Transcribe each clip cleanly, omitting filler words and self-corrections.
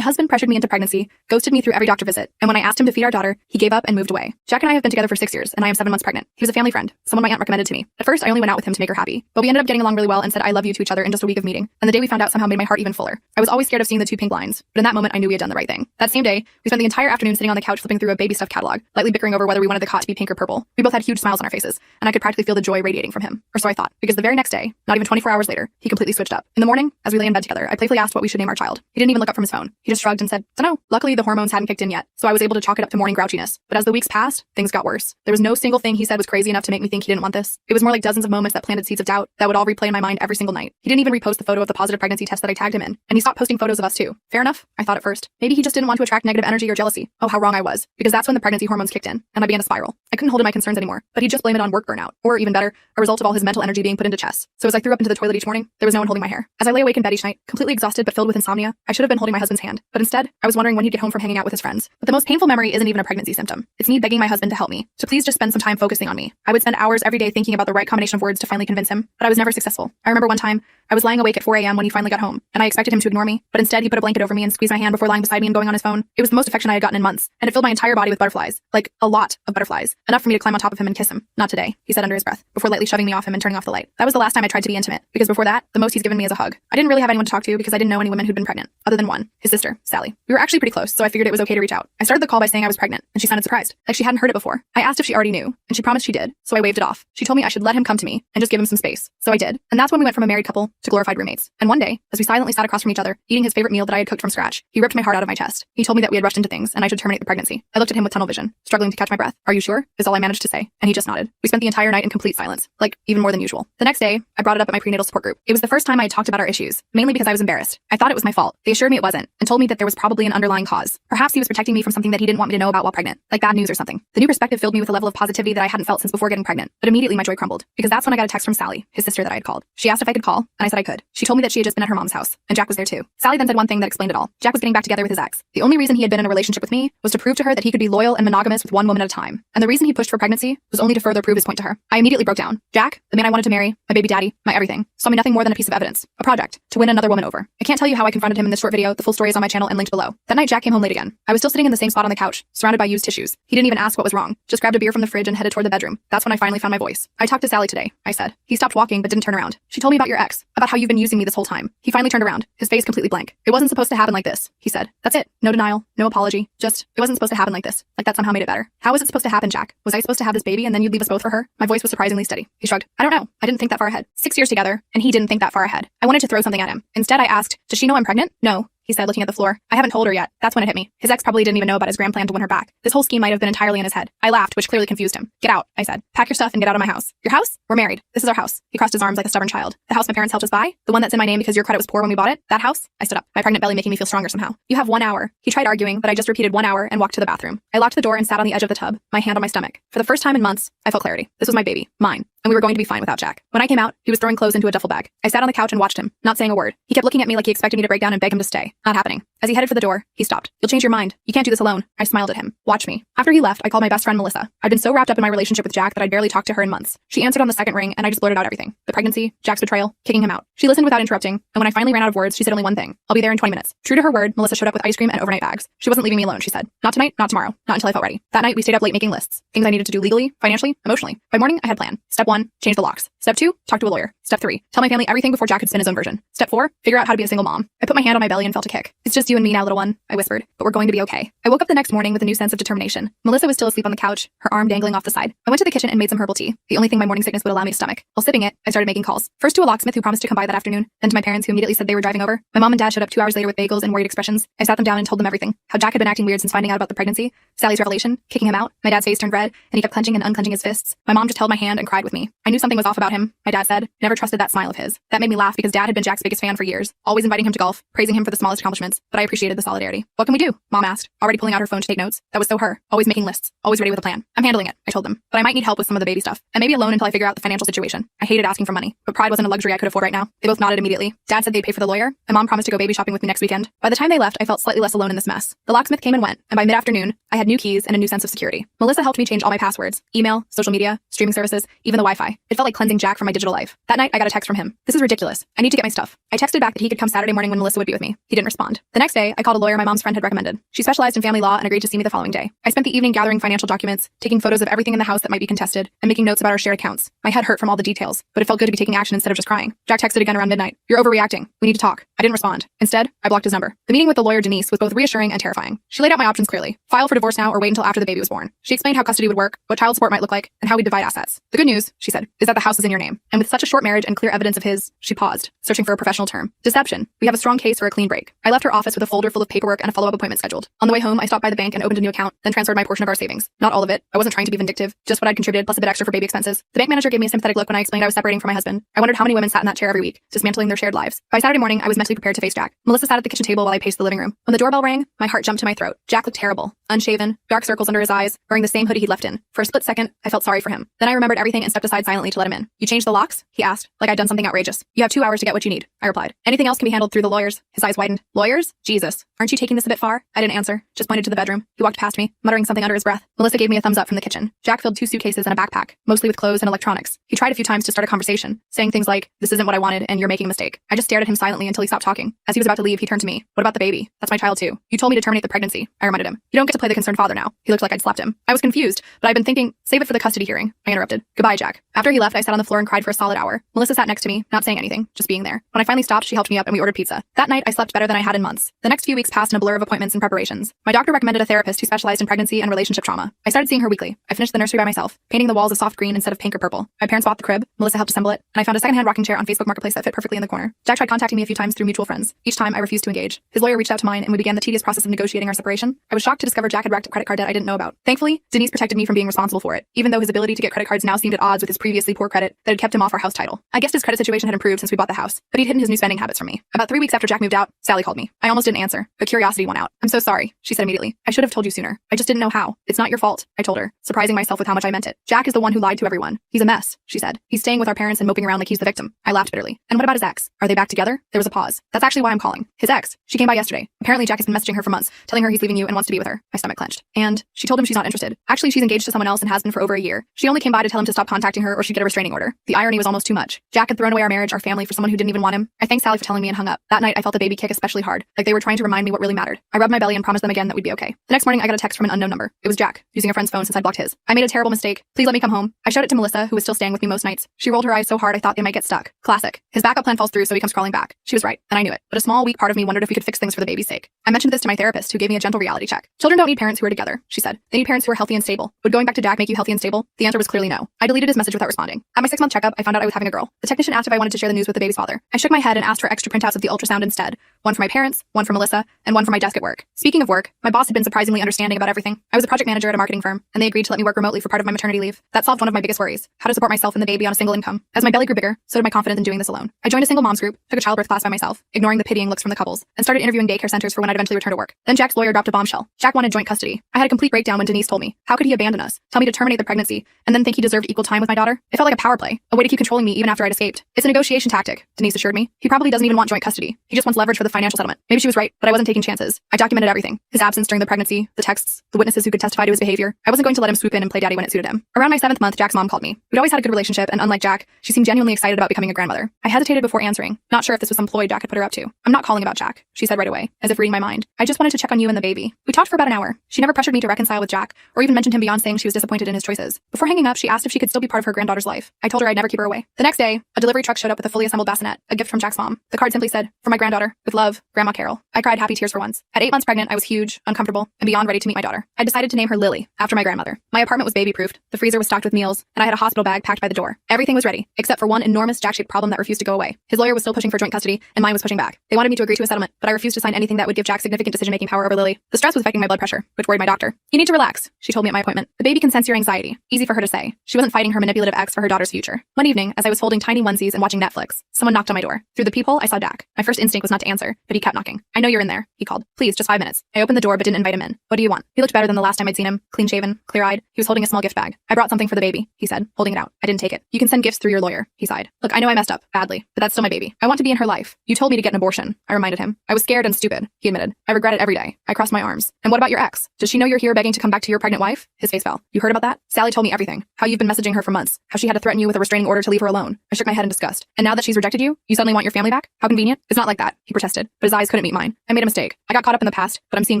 My husband pressured me into pregnancy, ghosted me through every doctor visit, and when I asked him to feed our daughter, he gave up and moved away. Jack and I have been together for 6 years, and I am 7 months pregnant. He was a family friend, someone my aunt recommended to me. At first, I only went out with him to make her happy, but we ended up getting along really well and said I love you to each other in just a week of meeting, and the day we found out somehow made my heart even fuller. I was always scared of seeing the 2 pink lines, but in that moment I knew we had done the right thing. That same day, we spent the entire afternoon sitting on the couch flipping through a baby stuff catalog, lightly bickering over whether we wanted the cot to be pink or purple. We both had huge smiles on our faces, and I could practically feel the joy radiating from him. Or so I thought, because the very next day, not even 24 hours later, he completely switched up. In the morning, as we lay in bed together, I playfully asked what we should name our child. He didn't even look up from his phone. He just shrugged and said, "Dunno." Luckily, the hormones hadn't kicked in yet, so I was able to chalk it up to morning grouchiness. But as the weeks passed, things got worse. There was no single thing he said was crazy enough to make me think he didn't want this. It was more like dozens of moments that planted seeds of doubt that would all replay in my mind every single night. He didn't even repost the photo of the positive pregnancy test that I tagged him in, and he stopped posting photos of us too. Fair enough, I thought at first. Maybe he just didn't want to attract negative energy or jealousy. Oh, how wrong I was, because that's when the pregnancy hormones kicked in, and I began to spiral. I couldn't hold in my concerns anymore, but he'd just blame it on work burnout, or even better, a result of all his mental energy being put into chess. So as I threw up into the toilet each morning, there was no one holding my hair. As I lay awake in bed each night, completely exhausted but filled with insomnia, I should have been holding my husband's hand, but instead, I was wondering when he'd get home from hanging out with his friends. But the most painful memory isn't even a pregnancy symptom. It's me begging my husband to help me, to please just spend some time focusing on me. I would spend hours every day thinking about the right combination of words to finally convince him, but I was never successful. I remember one time, I was lying awake at 4 a.m. when he finally got home, and I expected him to ignore me, but instead he put a blanket over me and squeezed my hand before lying beside me and going on his phone. It was the most affection I had gotten in months, and it filled my entire body with butterflies. Like, a lot of butterflies. Enough for me to climb on top of him and kiss him. Not today, he said under his breath, before lightly shoving me off him and turning off the light. That was the last time I tried to be intimate, because before that, the most he's given me is a hug. I didn't really have anyone to talk to because I didn't know any women who'd been pregnant, other than one, his sister, Sally. We were actually pretty close, so I figured it was okay to reach out. I started the call by saying I was pregnant, and she sounded surprised, like she hadn't heard it before. I asked if she already knew, and she promised she did, so I waved it off. She told me I should let him come to me and just give him some space. So I did, and that's when we went from a married couple to glorified roommates. And one day, as we silently sat across from each other, eating his favorite meal that I had cooked from scratch, he ripped my heart out of my chest. He told me that we had rushed into things and I should terminate the pregnancy. I looked at him with tunnel vision, struggling to catch my breath. "Are you sure?" is all I managed to say, and he just nodded. We spent the entire night in complete silence, like even more than usual. The next day, I brought it up at my prenatal support group. It was the first time I had talked about our issues, mainly because I was embarrassed. I thought it was my fault. They assured me it wasn't, and told me that there was probably an underlying cause. Perhaps he was protecting me from something that he didn't want me to know about while pregnant, like bad news or something. The new perspective filled me with a level of positivity that I hadn't felt since before getting pregnant, but immediately my joy crumbled, because that's when I got a text from Sally, his sister that I had called. She asked if I could call, and I said I could. She told me that she had just been at her mom's house, and Jack was there too. Sally then said one thing that explained it all. Jack was getting back together with his ex. The only reason he had been in a relationship with me was to prove to her that he could be loyal and monogamous with one woman at a time. And the reason he pushed for pregnancy was only to further prove his point to her. I immediately broke down. Jack, the man I wanted to marry, my baby daddy, my everything, saw me nothing more than a piece of evidence, a project, to win another woman over. I can't tell you how I confronted him in this short video. The full story is on my channel and linked below. That night, Jack came home late again. I was still sitting in the same spot on the couch, surrounded by used tissues. He didn't even ask what was wrong, just grabbed a beer from the fridge and headed toward the bedroom. That's when I finally found my voice. "I talked to Sally today," I said. He stopped walking but didn't turn around. "She told me about your ex, about how you've been using me this whole time." He finally turned around, his face completely blank. "It wasn't supposed to happen like this," he said. "That's it. No denial, no apology. Just, it wasn't supposed to happen like this. Like that somehow made it better. How was it supposed to happen, Jack? Was I supposed to have this baby and then you'd leave us both for her?" My voice was surprisingly steady. He shrugged. "I don't know. I didn't think that far ahead. 6 years together, and he didn't think that far ahead." I wanted to throw something at him. Instead, I asked, "Does she know I'm pregnant?" "No," he said, looking at the floor. "I haven't told her yet." That's when it hit me. His ex probably didn't even know about his grand plan to win her back. This whole scheme might have been entirely in his head. I laughed, which clearly confused him. "Get out," I said. "Pack your stuff and get out of my house." "Your house? We're married. This is our house." He crossed his arms like a stubborn child. "The house my parents helped us buy? The one that's in my name because your credit was poor when we bought it? That house?" I stood up, my pregnant belly making me feel stronger somehow. "You have 1 hour." He tried arguing, but I just repeated 1 hour and walked to the bathroom. I locked the door and sat on the edge of the tub, my hand on my stomach. For the first time in months, I felt clarity. This was my baby, mine, and we were going to be fine without Jack. When I came out, he was throwing clothes into a duffel bag. I sat on the couch and watched him, not saying a word. He kept looking at me like he expected me to break down and beg him to stay. Not happening. As he headed for the door, he stopped. "You'll change your mind. You can't do this alone." I smiled at him. "Watch me." After he left, I called my best friend Melissa. I'd been so wrapped up in my relationship with Jack that I'd barely talked to her in months. She answered on the second ring, and I just blurted out everything. The pregnancy, Jack's betrayal, kicking him out. She listened without interrupting, and when I finally ran out of words, she said only one thing. "I'll be there in 20 minutes. True to her word, Melissa showed up with ice cream and overnight bags. She wasn't leaving me alone, she said. "Not tonight, not tomorrow, not until I felt ready." That night, we stayed up late making lists. Things I needed to do legally, financially, emotionally. By morning, I had a plan. Step 1, change the locks. Step 2, talk to a lawyer. Step 3, tell my family everything before Jack could spin his own version. Step 4, figure out how to be a single mom. I put my hand on my belly and felt a kick. "It's just you and me now, little one," I whispered, "but we're going to be okay." I woke up the next morning with a new sense of determination. Melissa was still asleep on the couch, her arm dangling off the side. I went to the kitchen and made some herbal tea, the only thing my morning sickness would allow me to stomach. While sipping it, I started making calls. First to a locksmith who promised to come by that afternoon, then to my parents who immediately said they were driving over. My mom and dad showed up 2 hours later with bagels and worried expressions. I sat them down and told them everything. How Jack had been acting weird since finding out about the pregnancy, Sally's revelation, kicking him out. My dad's face turned red, and he kept clenching and unclenching his fists. My mom just held my hand and cried with me. I knew something was off about him, my dad said. Never trusted that smile of his. That made me laugh because dad had been Jack's biggest fan for years, always inviting him to golf, praising him for the smallest accomplishments, but I appreciated the solidarity. "What can we do?" Mom asked, already pulling out her phone to take notes. That was so her, always making lists, always ready with a plan. "I'm handling it," I told them, "but I might need help with some of the baby stuff, and maybe a loan until I figure out the financial situation." I hated asking for money, but pride wasn't a luxury I could afford right now. They both nodded immediately. Dad said they'd pay for the lawyer, and Mom promised to go baby shopping with me next weekend. By the time they left, I felt slightly less alone in this mess. The locksmith came and went, and by mid-afternoon, I had new keys and a new sense of security. Melissa helped me change all my passwords, email, social media, streaming services, even the Wi-Fi. It felt like cleansing Jack from my digital life. That night, I got a text from him. "This is ridiculous. I need to get my stuff." I texted back that he could come Saturday morning when Melissa would be with me. He didn't respond. The next next day, I called a lawyer my mom's friend had recommended. She specialized in family law and agreed to see me the following day. I spent the evening gathering financial documents, taking photos of everything in the house that might be contested, and making notes about our shared accounts. My head hurt from all the details, but it felt good to be taking action instead of just crying. Jack texted again around midnight. "You're overreacting. We need to talk." I didn't respond. Instead, I blocked his number. The meeting with the lawyer Denise was both reassuring and terrifying. She laid out my options clearly. File for divorce now or wait until after the baby was born. She explained how custody would work, what child support might look like, and how we'd divide assets. "The good news," she said, "is that the house is in your name. And with such a short marriage and clear evidence of his," she paused, searching for a professional term, "deception, we have a strong case for a clean break." I left her office with a folder full of paperwork and a follow-up appointment scheduled. On the way home, I stopped by the bank and opened a new account, then transferred my portion of our savings. Not all of it. I wasn't trying to be vindictive, just what I'd contributed plus a bit extra for baby expenses. The bank manager gave me a sympathetic look when I explained I was separating from my husband. I wondered how many women sat in that chair every week, dismantling their shared lives. By Saturday morning, I was mentally prepared to face Jack. Melissa sat at the kitchen table while I paced the living room. When the doorbell rang, my heart jumped to my throat. Jack looked terrible. Unshaven, dark circles under his eyes, wearing the same hoodie he'd left in. For a split second, I felt sorry for him. Then I remembered everything and stepped aside silently to let him in. "You changed the locks?" he asked, like I'd done something outrageous. "You have 2 hours to get what you need," I replied. "Anything else can be handled through the lawyers." His eyes widened. "Lawyers? Jesus. Aren't you taking this a bit far?" I didn't answer, just pointed to the bedroom. He walked past me, muttering something under his breath. Melissa gave me a thumbs up from the kitchen. Jack filled 2 suitcases and a backpack, mostly with clothes and electronics. He tried a few times to start a conversation, saying things like, "This isn't what I wanted and you're making a mistake." I just stared at him silently until he stopped talking. As he was about to leave, he turned to me. "What about the baby? That's my child too. You told me to terminate the pregnancy," I reminded him. "You don't get to play the concerned father now." He looked like I'd slapped him. I was confused, but I'd been thinking, save it for the custody hearing. I interrupted. "Goodbye, Jack." After he left, I sat on the floor and cried for a solid hour. Melissa sat next to me, not saying anything, just being there. When I finally stopped, she helped me up and we ordered pizza. That night, I slept better than I had in months. The next few weeks passed in a blur of appointments and preparations. My doctor recommended a therapist who specialized in pregnancy and relationship trauma. I started seeing her weekly. I finished the nursery by myself, painting the walls a soft green instead of pink or purple. My parents bought the crib, Melissa helped assemble it, and I found a secondhand rocking chair on Facebook Marketplace that fit perfectly in the corner. Jack tried contacting me a few times through mutual friends. Each time, I refused to engage. His lawyer reached out to mine, and we began the tedious process of negotiating our separation. I was shocked to discover Jack had racked up credit card debt I didn't know about. Thankfully, Denise protected me from being responsible for it, even though his ability to get credit cards now seemed at odds with his previously poor credit that had kept him off our house title. I guessed his credit situation had improved since we bought the house, but he'd hidden his new spending habits from me. About 3 weeks after Jack moved out, Sally called me. I almost didn't answer, but curiosity won out. "I'm so sorry," she said immediately. "I should have told you sooner. I just didn't know how. It's not your fault," I told her, surprising myself with how much I meant it. "Jack is the one who lied to everyone. He's a mess," she said. "He's staying with our parents and moping around like he's the victim." I laughed bitterly. "And what about his ex? Are they back together?" There was a pause. "That's actually why I'm calling. His ex. She came by yesterday. Apparently Jack has been messaging her for months, telling her he's leaving you and wants to be with her." My stomach clenched. "And she told him she's not interested. Actually, she's engaged to someone else and has been for over a year. She only came by to tell him to stop contacting her or she'd get a restraining order." The irony was almost too much. Jack had thrown away our marriage, our family, for someone who didn't even want him. I thanked Sally for telling me and hung up. That night, I felt the baby kick especially hard, like they were trying to remind me what really mattered. I rubbed my belly and promised them again that we'd be okay. The next morning, I got a text from an unknown number. It was Jack, using a friend's phone since I'd blocked his. "I made a terrible mistake. Please let me come home." I showed it to Melissa, who was still staying with me most nights. She rolled her eyes so hard I thought they might get stuck. Classic. His backup plan falls through, so he comes crawling back. She was right, and I knew it. But a small, weak part of me wondered if we could fix things for the baby's sake. I mentioned this to my therapist, who gave me a gentle reality check. "Children don't need parents who are together," she said. "They need parents who are healthy and stable." "Would going back to Jack make you healthy and stable?" The answer was clearly no. I deleted his message without responding. At my 6-month checkup, I found out I was having a girl. The technician asked if I wanted to share the news with the baby's father. I shook my head and asked for extra printouts of the ultrasound instead. One for my parents, one for Melissa, and one for my desk at work. Speaking of work, my boss had been surprisingly understanding about everything. I was a project manager at a marketing firm, and they agreed to let me work remotely for part of my maternity leave. That solved one of my biggest worries: how to support myself and the baby on a single income. As my belly grew bigger, so did my confidence in doing this alone. I joined a single moms group, took a childbirth class by myself, ignoring the pitying looks from the couples, and started interviewing daycare centers for when I'd eventually return to work. Then Jack's lawyer dropped a bombshell. Jack wanted joint custody. I had a complete breakdown when Denise told me. How could he abandon us, tell me to terminate the pregnancy, and then think he deserved equal time with my daughter? It felt like a power play, a way to keep controlling me even after I'd escaped. "It's a negotiation tactic," Denise assured me. "He probably doesn't even want joint custody. He just wants leverage for the financial settlement." Maybe she was right, but I wasn't taking chances. I documented everything. His absence during the pregnancy, the texts, the witnesses who could testify to his behavior. I wasn't going to let him swoop in and play daddy when it suited him. Around my 7th month, Jack's mom called me. We'd always had a good relationship, and unlike Jack, she seemed genuinely excited about becoming a grandmother. I hesitated before answering, not sure if this was some ploy Jack had put her up to. "I'm not calling about Jack," she said right away, as if reading my mind. "I just wanted to check on you and the baby." We talked for about an hour. She never pressured me to reconcile with Jack, or even mentioned him beyond saying she was disappointed in his choices. Before hanging up, she asked if she could still be part of her granddaughter's life. I told her I'd never keep her away. The next day, a delivery truck showed up with a fully assembled bassinet, a gift from Jack's mom. The card simply said, "For my granddaughter, with love, Grandma Carol." I cried happy tears for once. At 8 months pregnant, I was huge, uncomfortable, and beyond ready to meet my daughter. I decided to name her Lily, after my grandmother. My apartment was baby-proofed, the freezer was stocked with meals, and I had a hospital bag packed by the door. Everything was ready, except for one enormous Jack-shaped problem that refused to go away. His lawyer was still pushing for joint custody, and mine was pushing back. They wanted me to agree to a settlement, but I refused to sign anything that would give Jack significant decision-making power over Lily. The stress was affecting my blood pressure, which worried my doctor. "You need to relax," she told me at my appointment. "The baby can sense your anxiety." Easy for her to say. She wasn't fighting her manipulative ex for her daughter's future. One evening, as I was folding tiny onesies and watching Netflix, someone knocked on my door. Through the peephole, I saw Jack. My first instinct was not to answer, but he kept knocking. "I know you're in there," he called. "Please, just 5 minutes." I opened the door but didn't invite him in. "What do you want?" He looked better than the last time I'd seen him, clean-shaven, clear-eyed. He was holding a small gift bag. "I brought something for the baby," he said, holding it out. I didn't take it. "You can send gifts through your lawyer," he sighed. "Look, I know I messed up, badly, but that's still my baby. I want to be in her life. You told me to get an abortion," I reminded him. "I was scared and stupid," he admitted. "I regret it every day." I crossed my arms. "And what about your ex? Does she know you're here begging to come back to your pregnant wife?" His face fell. "You heard about that?" "Sally told me everything. How you've been messaging her for months. How she had to threaten you with a restraining order to leave her alone." I shook my head in disgust. "And now that she's rejected you, you suddenly want your family back? How convenient." "It's not like that," he protested. protested, but his eyes couldn't meet mine. I made a mistake. I got caught up in the past, but I'm seeing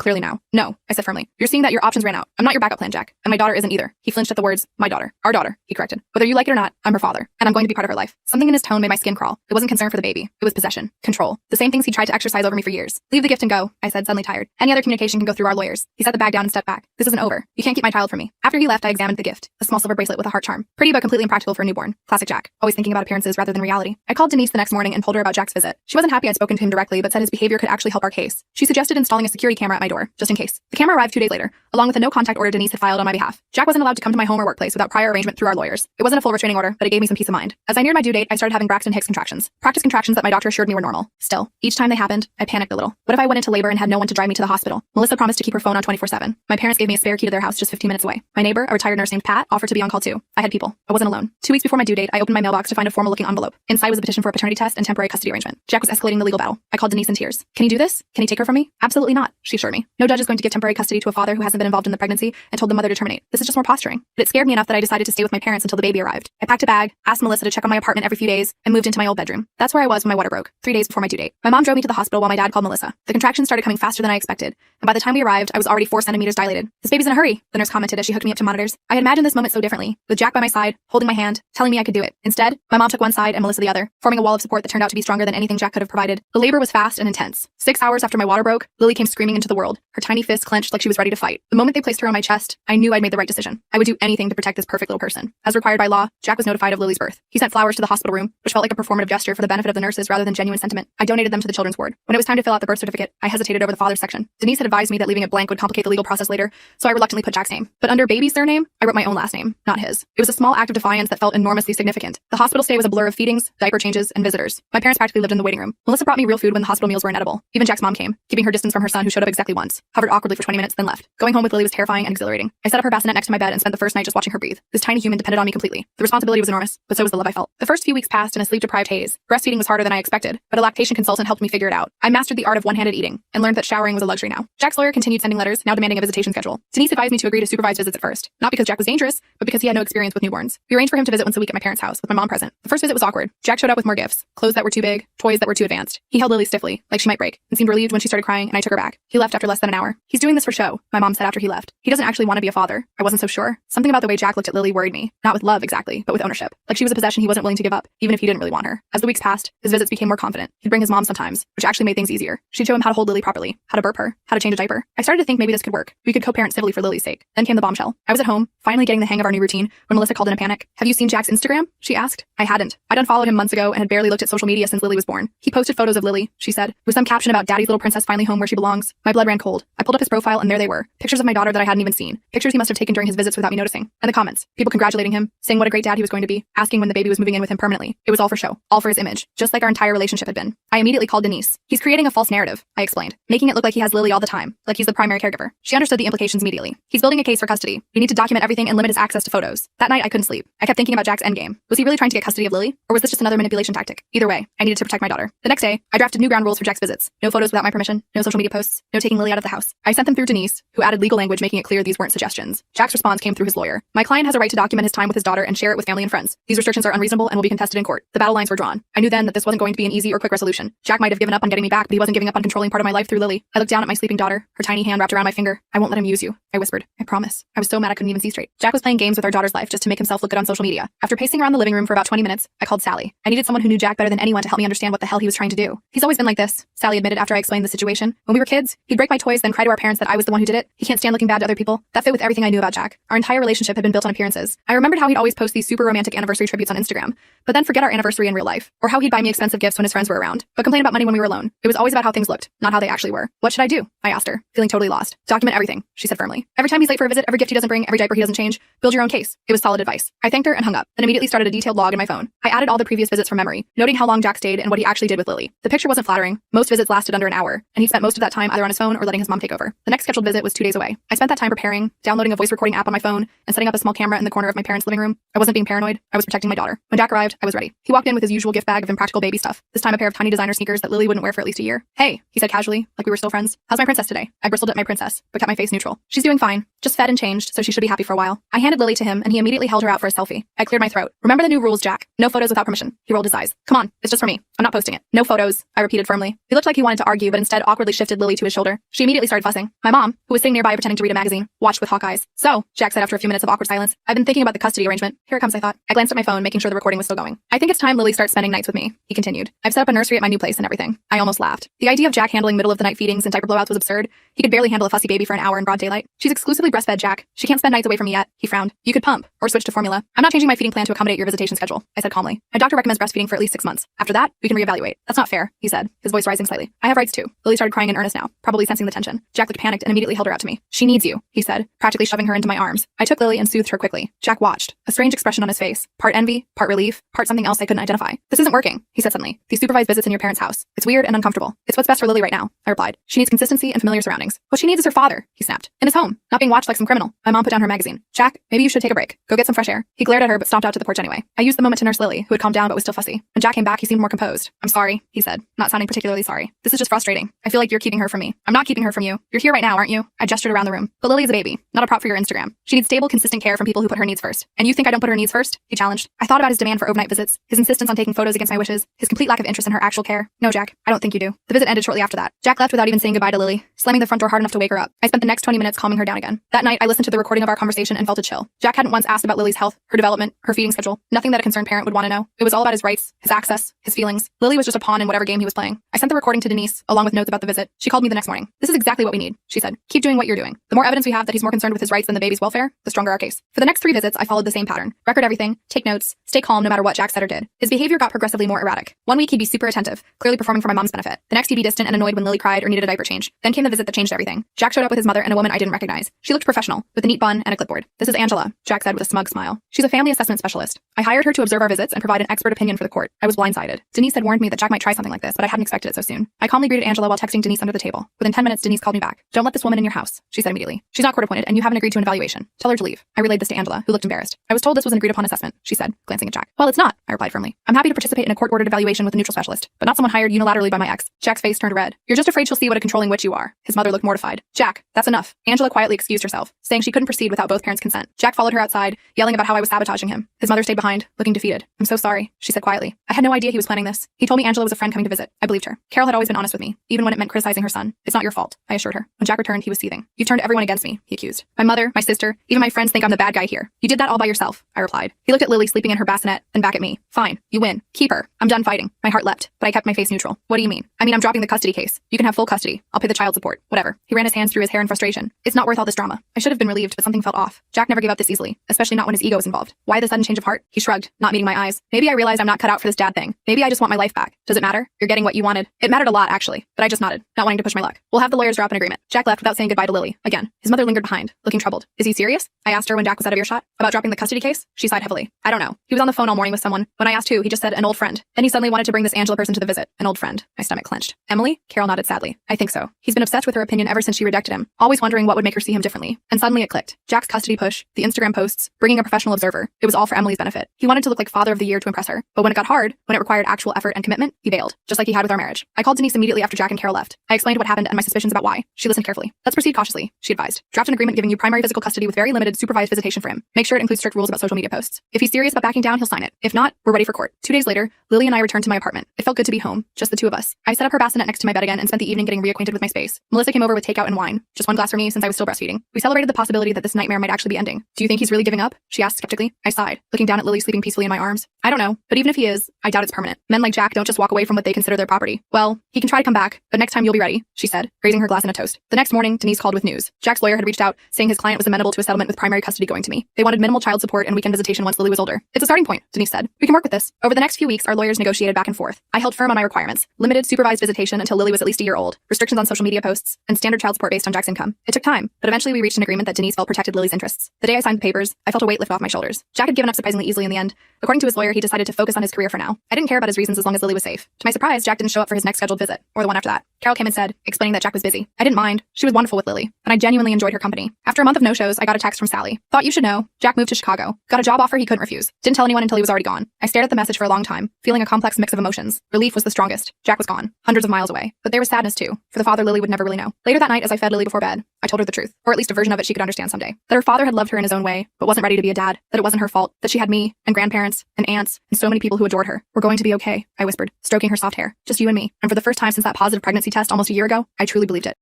clearly now. No, I said firmly. You're seeing that your options ran out. I'm not your backup plan, Jack. And my daughter isn't either. He flinched at the words, my daughter. Our daughter, he corrected. Whether you like it or not, I'm her father, and I'm going to be part of her life. Something in his tone made my skin crawl. It wasn't concern for the baby. It was possession. Control. The same things he tried to exercise over me for years. Leave the gift and go, I said, suddenly tired. Any other communication can go through our lawyers. He set the bag down and stepped back. This isn't over. You can't keep my child from me. After he left, I examined the gift. A small silver bracelet with a heart charm. Pretty but completely impractical for a newborn. Classic Jack. Always thinking about appearances rather than reality. I called Denise the next morning and told her about Jack's visit. She wasn't happy I'd spoken to him directly, but said his behavior could actually help our case. She suggested installing a security camera at my door, just in case. The camera arrived 2 days later, along with a no-contact order Denise had filed on my behalf. Jack wasn't allowed to come to my home or workplace without prior arrangement through our lawyers. It wasn't a full restraining order, but it gave me some peace of mind. As I neared my due date, I started having Braxton Hicks contractions. Practice contractions that my doctor assured me were normal. Still, each time they happened, I panicked a little. What if I went into labor and had no one to drive me to the hospital? Melissa promised to keep her phone on 24/7. My parents gave me a spare key to their house just 15 minutes away. My neighbor, a retired nurse named Pat, offered to be on call too. I had people. I wasn't alone. 2 weeks before my due date, I opened my mailbox to find a formal-looking envelope. Inside was a petition for a paternity test and temporary custody arrangement. Jack was escalating the legal battle. I called Denise in tears. Can he do this? Can he take her from me? Absolutely not, she assured me. No judge is going to give temporary custody to a father who hasn't been involved in the pregnancy and told the mother to terminate. This is just more posturing. But it scared me enough that I decided to stay with my parents until the baby arrived. I packed a bag, asked Melissa to check on my apartment every few days, and moved into my old bedroom. That's where I was when my water broke, 3 days before my due date. My mom drove me to the hospital while my dad called Melissa. The contractions started coming faster than I expected, and by the time we arrived, I was already 4 centimeters dilated. This baby's in a hurry, the nurse commented as she hooked me up to monitors. I had imagined this moment so differently, with Jack by my side, holding my hand, telling me I could do it. Instead, my mom took one side and Melissa the other, forming a wall of support that turned out to be stronger than anything Jack could have provided. The labor was fast and intense. 6 hours after my water broke, Lily came screaming into the world, her tiny fist clenched like she was ready to fight. The moment they placed her on my chest, I knew I'd made the right decision. I would do anything to protect this perfect little person. As required by law, Jack was notified of Lily's birth. He sent flowers to the hospital room, which felt like a performative gesture for the benefit of the nurses rather than genuine sentiment. I donated them to the children's ward. When it was time to fill out the birth certificate, I hesitated over the father's section. Denise had advised me that leaving it blank would complicate the legal process later, so I reluctantly put Jack's name. But under baby's surname, I wrote my own last name, not his. It was a small act of defiance that felt enormously significant. The hospital stay was a blur of feedings, diaper changes, and visitors. My parents practically lived in the waiting room. Melissa brought me real food when the hospital meals were inedible. Even Jack's mom came, keeping her distance from her son who showed up exactly once, hovered awkwardly for 20 minutes, then left. Going home with Lily was terrifying and exhilarating. I set up her bassinet next to my bed and spent the first night just watching her breathe. This tiny human depended on me completely. The responsibility was enormous, but so was the love I felt. The first few weeks passed in a sleep-deprived haze. Breastfeeding was harder than I expected, but a lactation consultant helped me figure it out. I mastered the art of one-handed eating and learned that showering was a luxury now. Jack's lawyer continued sending letters, now demanding a visitation schedule. Denise advised me to agree to supervised visits at first, not because Jack was dangerous, but because he had no experience with newborns. We arranged for him to visit once a week at my parents' house, with my mom present. The first visit was awkward. Jack showed up with more gifts, clothes that were too big, toys that were too advanced. He held Lily stiffly, like she might break, and seemed relieved when she started crying, and I took her back. He left after less than an hour. He's doing this for show, my mom said after he left. He doesn't actually want to be a father. I wasn't so sure. Something about the way Jack looked at Lily worried me. Not with love exactly, but with ownership. Like she was a possession he wasn't willing to give up, even if he didn't really want her. As the weeks passed, his visits became more confident. He'd bring his mom sometimes, which actually made things easier. She'd show him how to hold Lily properly, how to burp her, how to change a diaper. I started to think maybe this could work. We could co-parent civilly for Lily's sake. Then came the bombshell. I was at home, finally getting the hang of our new routine, when Melissa called in a panic. Have you seen Jack's Instagram? She asked. I hadn't. I'd unfollowed him months ago and had barely looked at social media since Lily was born. He posted photos of Lily, she said, with some caption about daddy's little princess finally home where she belongs. My blood ran cold. I pulled up his profile and there they were. Pictures of my daughter that I hadn't even seen. Pictures he must have taken during his visits without me noticing. And the comments. People congratulating him, saying what a great dad he was going to be, asking when the baby was moving in with him permanently. It was all for show. All for his image. Just like our entire relationship had been. I immediately called Denise. He's creating a false narrative, I explained, making it look like he has Lily all the time, like he's the primary caregiver. She understood the implications immediately. He's building a case for custody. We need to document everything and limit his access to photos. That night I couldn't sleep. I kept thinking about Jack's endgame. Was he really trying to get custody of Lily? Or was this just another manipulation tactic? Either way, I needed to protect my daughter. The next day, I drafted new ground rules for Jack's visits. No photos without my permission, no social media posts, no taking Lily out of the house. I sent them through Denise, who added legal language making it clear these weren't suggestions. Jack's response came through his lawyer. My client has a right to document his time with his daughter and share it with family and friends. These restrictions are unreasonable and will be contested in court. The battle lines were drawn. I knew then that this wasn't going to be an easy or quick resolution. Jack might have given up on getting me back, but he wasn't giving up on controlling part of my life through Lily. I looked down at my sleeping daughter, her tiny hand wrapped around my finger. I won't let him use you, I whispered. I promise. I was so mad I couldn't even see straight. Jack was playing games with our daughter's life just to make himself look good on social media. After pacing around the living room for about 20 minutes, I called Sally. I needed someone who knew Jack better than anyone to help me understand what the hell he was trying to do. He's always been like this, Sally admitted after I explained the situation. When we were kids, he'd break my toys, then cry to our parents that I was the one who did it. He can't stand looking bad to other people. That fit with everything I knew about Jack. Our entire relationship had been built on appearances. I remembered how he'd always post these super romantic anniversary tributes on Instagram, but then forget our anniversary in real life, or how he'd buy me expensive gifts when his friends were around, but complain about money when we were alone. It was always about how things looked, not how they actually were. What should I do? I asked her, feeling totally lost. Document everything, she said firmly. Every time he's late for a visit, every gift he doesn't bring, every diaper he doesn't change, build your own case. It was solid advice. I thanked her and hung up, then immediately started a detailed log in my phone. I added all the previous visits from memory, noting how long Jack stayed and what he actually did with Lily. The picture wasn't flattering. Most visits lasted under an hour, and he spent most of that time either on his phone or letting his mom take over. The next scheduled visit was 2 days away. I spent that time preparing, downloading a voice recording app on my phone, and setting up a small camera in the corner of my parents' living room. I wasn't being paranoid. I was protecting my daughter. When Jack arrived, I was ready. He walked in with his usual gift bag of impractical baby stuff. This time a pair of tiny designer sneakers that Lily wouldn't wear for at least a year. Hey, he said casually, like we were still friends. How's my princess today? I bristled at my princess, but kept my face neutral. She's doing doing fine. Just fed and changed, so she should be happy for a while. I handed Lily to him, and he immediately held her out for a selfie. I cleared my throat. Remember the new rules, Jack. No photos without permission. He rolled his eyes. Come on, it's just for me. I'm not posting it. No photos, I repeated firmly. He looked like he wanted to argue, but instead awkwardly shifted Lily to his shoulder. She immediately started fussing. My mom, who was sitting nearby pretending to read a magazine, watched with hawk eyes. So, Jack said after a few minutes of awkward silence, I've been thinking about the custody arrangement. Here it comes, I thought. I glanced at my phone, making sure the recording was still going. I think it's time Lily starts spending nights with me, he continued. I've set up a nursery at my new place and everything. I almost laughed. The idea of Jack handling middle-of-the-night feedings and diaper blowouts was absurd. He could barely handle a fussy baby for an hour in broad daylight. She's exclusively breastfed, Jack. She can't spend nights away from me yet. He frowned. You could pump, or switch to formula. I'm not changing my feeding plan to accommodate your visitation schedule, I said calmly. My doctor recommends breastfeeding for at least 6 months. After that, we can reevaluate. That's not fair, he said, his voice rising slightly. I have rights too. Lily started crying in earnest now, probably sensing the tension. Jack looked panicked and immediately held her out to me. She needs you, he said, practically shoving her into my arms. I took Lily and soothed her quickly. Jack watched, a strange expression on his face. Part envy, part relief, part something else I couldn't identify. This isn't working, he said suddenly. These supervised visits in your parents' house. It's weird and uncomfortable. It's what's best for Lily right now, I replied. She needs consistency and familiar surroundings. What she needs is her father, he snapped. In his home, not being watched like some criminal. My mom put down her magazine. Jack, maybe you should take a break. Go get some fresh air. He glared at her but stomped out to the porch anyway. I used the moment to nurse Lily, who had calmed down but was still fussy. When Jack came back, he seemed more composed. I'm sorry, he said, not sounding particularly sorry. This is just frustrating. I feel like you're keeping her from me. I'm not keeping her from you. You're here right now, aren't you? I gestured around the room. But Lily is a baby, not a prop for your Instagram. She needs stable, consistent care from people who put her needs first. And you think I don't put her needs first? He challenged. I thought about his demand for overnight visits, his insistence on taking photos against my wishes, his complete lack of interest in her actual care. No, Jack, I don't think you do. The visit ended shortly after that. Jack left without even saying goodbye to Lily, slamming the front door hard enough to wake her up. I spent the next 20 minutes calming her down again. That night, I listened to the recording of our conversation and felt a chill. Jack hadn't once asked about Lily's health, her development, her feeding schedule, nothing that a concerned parent would want to know. It was all about his rights, his access, his feelings. Lily was just a pawn in whatever game he was playing. I sent the recording to Denise, along with notes about the visit. She called me the next morning. This is exactly what we need, she said. Keep doing what you're doing. The more evidence we have that he's more concerned with his rights than the baby's welfare, the stronger our case. For the next 3 visits, I followed the same pattern. Record everything, take notes, stay calm no matter what Jack said or did. His behavior got progressively more erratic. One week he'd be super attentive, clearly performing for my mom's benefit. The next he'd be distant and annoyed when Lily cried or needed a diaper change. Then came the visit that changed everything. Jack showed up with his mother and a woman I didn't recognize. She looked professional, with a neat bun and a clipboard. This is Angela, Jack said with a smug smile. She's a family assessment specialist. I hired her to observe our visits and provide an expert opinion for the court. I was blindsided. Denise had warned me that Jack might try something like this, but I hadn't expected it so soon. I calmly greeted Angela while texting Denise under the table. Within 10 minutes, Denise called me back. Don't let this woman in your house, she said immediately. She's not court appointed, and you haven't agreed to an evaluation. Tell her to leave. I relayed this to Angela, who looked embarrassed. I was told this was an agreed upon assessment, she said, glancing at Jack. Well, it's not, I replied firmly. I'm happy to participate in a court-ordered evaluation with a neutral specialist, but not someone hired unilaterally by my ex. Jack's face turned red. You're just afraid she'll see what a controlling witch you are. His mother looked mortified. Jack, that's enough. Angela quietly excused herself, saying she couldn't proceed without both parents' consent. Jack followed her outside, yelling about how I was sabotaging him. His mother stayed behind, looking defeated. I'm so sorry, she said quietly. I had no idea he was planning this. He told me Angela was a friend coming to visit. I believed her. Carol had always been honest with me, even when it meant criticizing her son. It's not your fault, I assured her. When Jack returned, he was seething. You've turned everyone against me, he accused. My mother, my sister, even my friends think I'm the bad guy here. You did that all by yourself, I replied. He looked at Lily sleeping in her bassinet, then back at me. Fine, you win. Keep her. I'm done fighting. My heart leapt, but I kept my face neutral. What do you mean? I mean, I'm dropping the custody case. You can have full custody. I'll pay the child support. Whatever. He ran his hands through his hair in frustration. It's not worth all this drama. I should have been relieved, but something felt off. Jack never gave up this easily, especially not when his ego was involved. Why the sudden change of heart? He shrugged, not meeting my eyes. Maybe I realized I'm not cut out for this dad thing. Maybe I just want my life back. Does it matter? You're getting what you wanted. It mattered a lot, actually, but I just nodded, not wanting to push my luck. We'll have the lawyers drop an agreement. Jack left without saying goodbye to Lily. Again, his mother lingered behind, looking troubled. Is he serious? I asked her when Jack was out of earshot. About dropping the custody case? She sighed heavily. I don't know. He was on the phone all morning with someone. When I asked who, he just said an old friend. Then he suddenly wanted to bring this Angela person to the visit. An old friend. My stomach clenched. Emily? Carol nodded sadly. I think so. He's been obsessed with her opinion ever since she rejected him, always wondering what would make her see him differently. And suddenly it clicked. Jack's custody push, the Instagram posts, bringing a professional observer. It was all for Emily's benefit. He wanted to look like father of the year to impress her. But when it got hard, when it required actual effort and commitment, he bailed, just like he had with our marriage. I called Denise immediately after Jack and Carol left. I explained what happened and my suspicions about why. She listened carefully. Let's proceed cautiously, she advised. Draft an agreement giving you primary physical custody with very limited supervised visitation for him. Make sure it includes strict rules about social media posts. If he's serious about backing down, he'll sign it. If not, we're ready for court. 2 days later, Lily and I returned to my apartment. It felt good to be home, just the two of us. I set up her bassinet next to my bed again and spent the evening getting reacquainted with my space. Melissa came over with takeout and wine. Just one glass for me since I was still breastfeeding. We celebrated the possibility that this nightmare might actually be ending. Do you think he's really giving up? She asked skeptically. I sighed, looking down at Lily sleeping peacefully in my arms. I don't know, but even if he is, I doubt it's permanent. Men like Jack don't just walk away from what they consider their property. Well, he can try to come back, but next time you'll be ready, she said, raising her glass in a toast. The next morning, Denise called with news. Jack's lawyer had reached out, saying his client was amenable to a settlement with primary custody going to me. They wanted minimal child support and weekend visitation once Lily was older. It's a starting point, Denise said. We can work with this. Over the next few weeks, our lawyers negotiated back and forth. I held firm on my requirements. Limited supervised visitation until Lily was at least a year old, restrictions on social media posts, and standard child support based on Jack's income. It took time, but eventually we reached an agreement that Denise felt protected Lily's interests. The day I signed the papers, I felt a weight lift off my shoulders. Jack had given up surprisingly easily in the end. According to his lawyer, he decided to focus on his career for now. I didn't care about his reasons as long as Lily was safe. To my surprise, Jack didn't show up for his next scheduled visit, or the one after that. Carol came and said, explaining that Jack was busy. I didn't mind. She was wonderful with Lily, and I genuinely enjoyed her company. After a month of no-shows, I got a text from Sally. Thought you should know. Jack moved to Chicago. Got a job offer he couldn't refuse. Didn't tell anyone until he was already gone. I stared at the message for a long time, feeling a complex mix of emotions. Relief was the strongest. Jack was gone, hundreds of miles away. But there was sadness too, for the father Lily would never really know. Later that night, as I fed Lily before bed, I told her the truth, or at least a version of it she could understand someday. That her father had loved her in his own way, but wasn't ready to be a dad. That it wasn't her fault. That she had me, and grandparents, and aunts, and so many people who adored her. We're going to be okay, I whispered, stroking her soft hair. Just you and me. And for the first time since that positive pregnancy test almost a year ago, I truly believed it.